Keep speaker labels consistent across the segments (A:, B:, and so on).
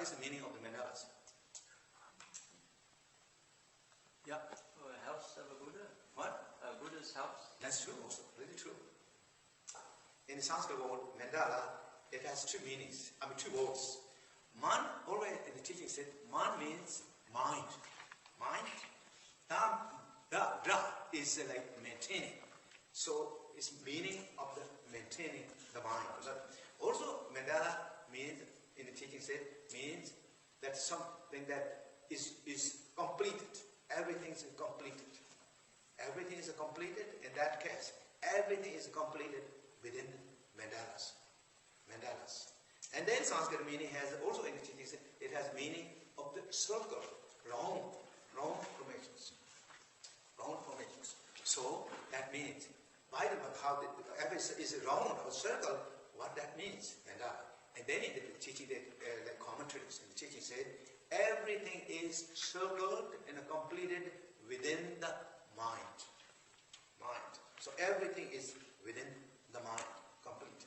A: Mandala is the meaning of the mandalas. Yeah.
B: House of a Buddha?
A: What?
B: A Buddha's house?
A: That's true also, really true. In the Sanskrit word mandala, it has two meanings, two words. Man, always in the teaching said, man means mind. Mind. Da is like maintaining. So it's meaning of the maintaining the mind. Also, mandala means, in the teaching said, means that something that is completed. Everything is completed. Everything is completed. In that case, everything is completed within mandalas. Mandalas. And then Sanskrit meaning has also in the teaching, it has meaning of the circle, round formations. Round formations. So that means by how the is a round or circle, what that means, mandala. And then in the teaching, the commentaries in the teaching said, everything is circled and completed within the mind. Mind. So everything is within the mind, completed.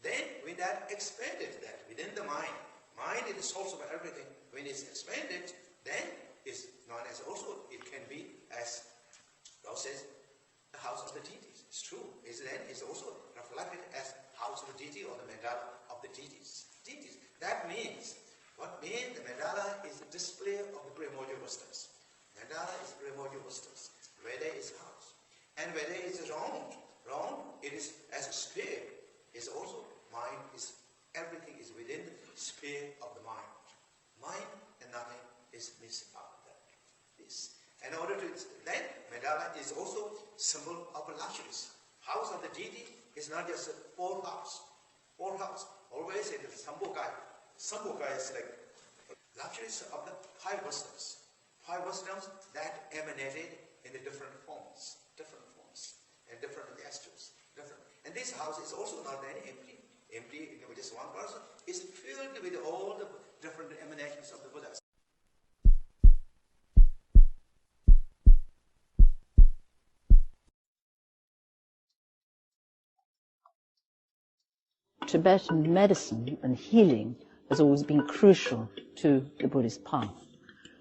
A: Then when that expanded, that within the mind is the source of everything. When it's expanded, then is known as also, it can be as Rao says, the house of the deities. It's true. Then it's also reflected as house of the deity or the mandala of the deities. That means, what means the mandala is the display of the primordial wisdoms. Mandala is primordial wisdoms. Veda is house. And Veda is round. Round, it is as a sphere. Is also, mind is, everything is within the sphere of the mind. Mind and nothing is missing out of that. This. In order to, then mandala is also symbol of luxuries. House of the deity is not just a poorhouse. Poorhouse. Always it is Sambhogaya. Sambhogaya is like luxuries of the five wisdoms. Five wisdoms that emanated in the different forms. And different gestures. And this house is also not any empty. Empty with just one person. It's filled with all the different emanations of the Buddhas.
C: Tibetan medicine and healing has always been crucial to the Buddhist path.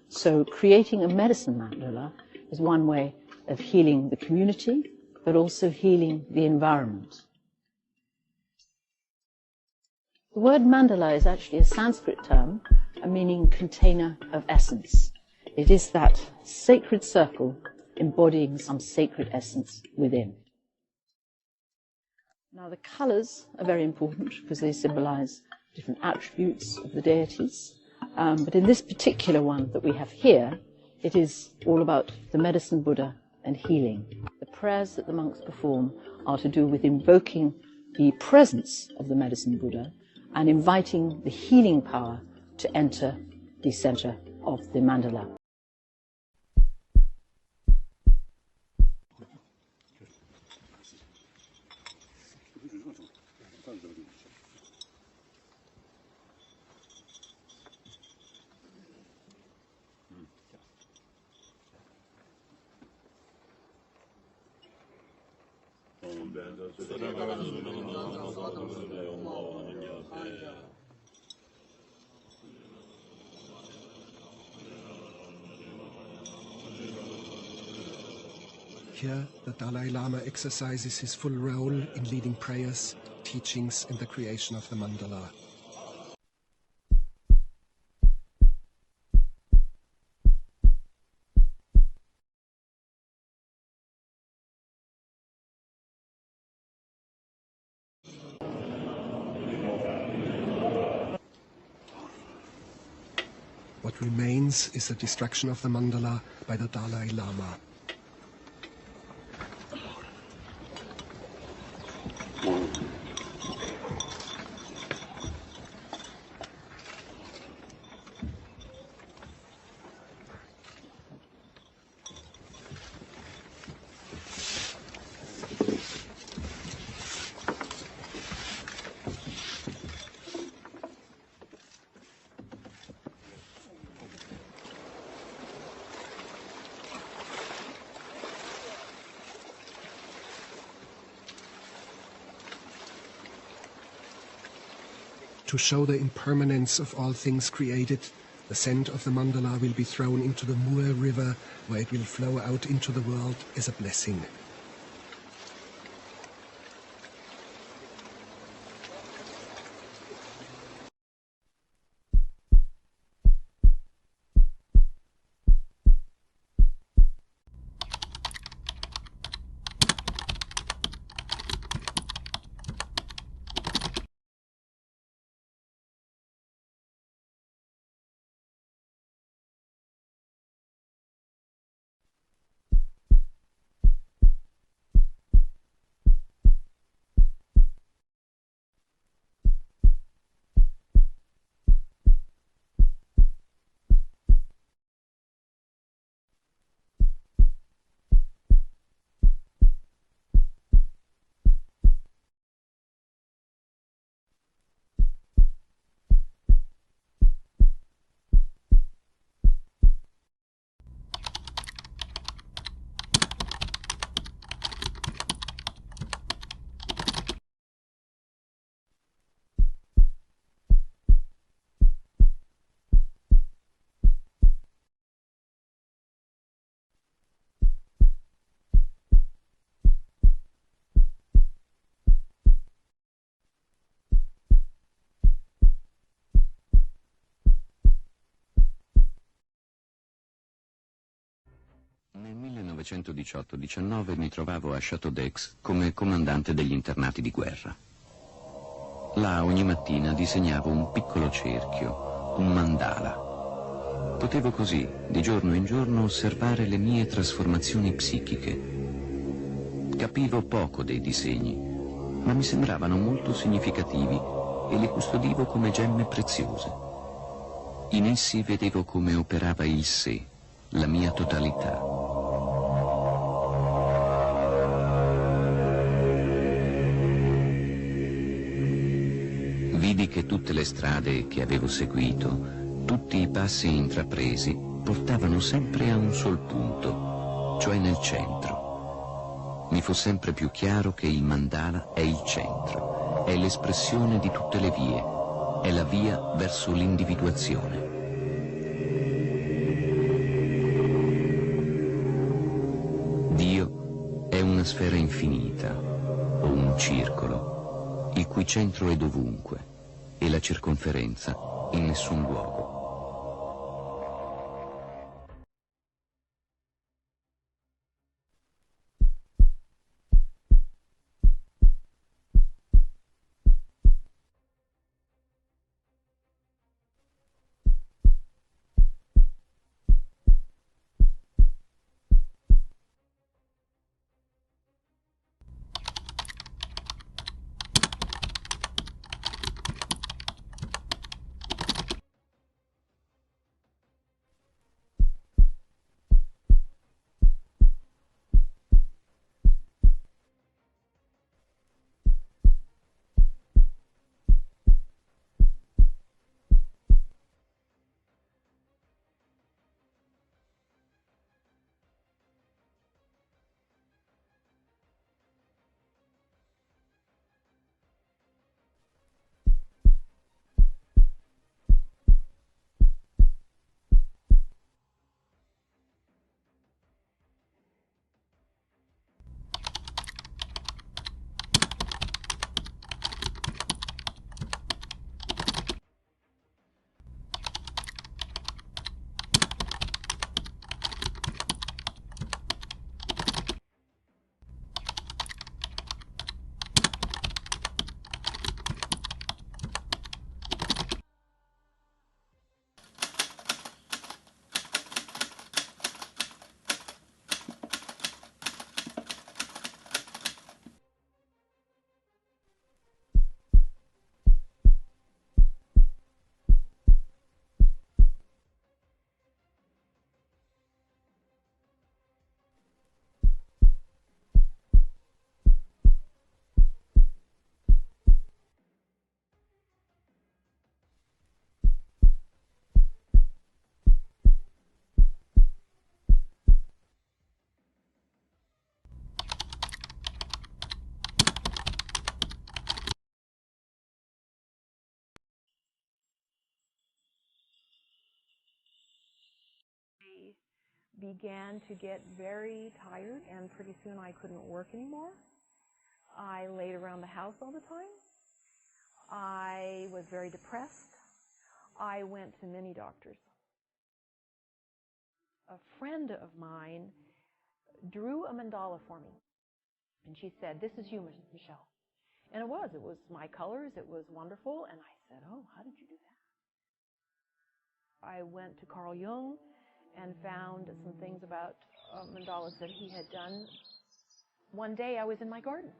C: So creating a medicine mandala is one way of healing the community, but also healing the environment. The word mandala is actually a Sanskrit term, meaning container of essence. It is that sacred circle embodying some sacred essence within. Now the colours are very important because they symbolise different attributes of the deities. But in this particular one that we have here, it is all about the medicine Buddha and healing. The prayers that the monks perform are to do with invoking the presence of the medicine Buddha and inviting the healing power to enter the centre of the mandala.
D: Here, the Dalai Lama exercises his full role in leading prayers, teachings, and the creation of the mandala. What remains is the destruction of the mandala by the Dalai Lama. to show the impermanence of all things created, the scent of the mandala will be thrown into the Mur River, where it will flow out into the world as a blessing.
E: Nel 1918-19 mi trovavo a Château d'Aix come comandante degli internati di guerra. Là ogni mattina disegnavo un piccolo cerchio, un mandala. Potevo così, di giorno in giorno, osservare le mie trasformazioni psichiche. Capivo poco dei disegni, ma mi sembravano molto significativi e li custodivo come gemme preziose. In essi vedevo come operava il sé, la mia totalità. Vidi che tutte le strade che avevo seguito, tutti i passi intrapresi, portavano sempre a un sol punto, cioè nel centro. Mi fu sempre più chiaro che il mandala è il centro, è l'espressione di tutte le vie, è la via verso l'individuazione. Dio è una sfera infinita, o un circolo, il cui centro è dovunque e la circonferenza in nessun luogo.
F: began to get very tired, and pretty soon I couldn't work anymore. I laid around the house all the time. I was very depressed. I went to many doctors. A friend of mine drew a mandala for me, and she said, "This is you, Michelle." And it was my colors, it was wonderful, and I said, "Oh, how did you do that?" I went to Carl Jung and found some things about mandalas that he had done. One day I was in my garden.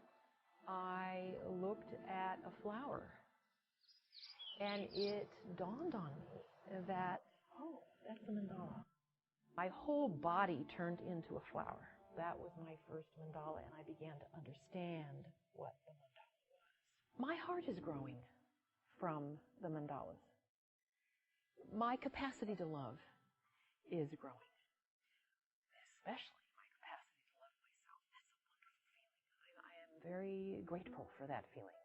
F: I looked at a flower, and it dawned on me that, oh, that's a mandala. My whole body turned into a flower. That was my first mandala, and I began to understand what the mandala was. My heart is growing from the mandalas. My capacity to love is growing, especially my capacity to love myself. That's a wonderful feeling. I am very grateful for that feeling.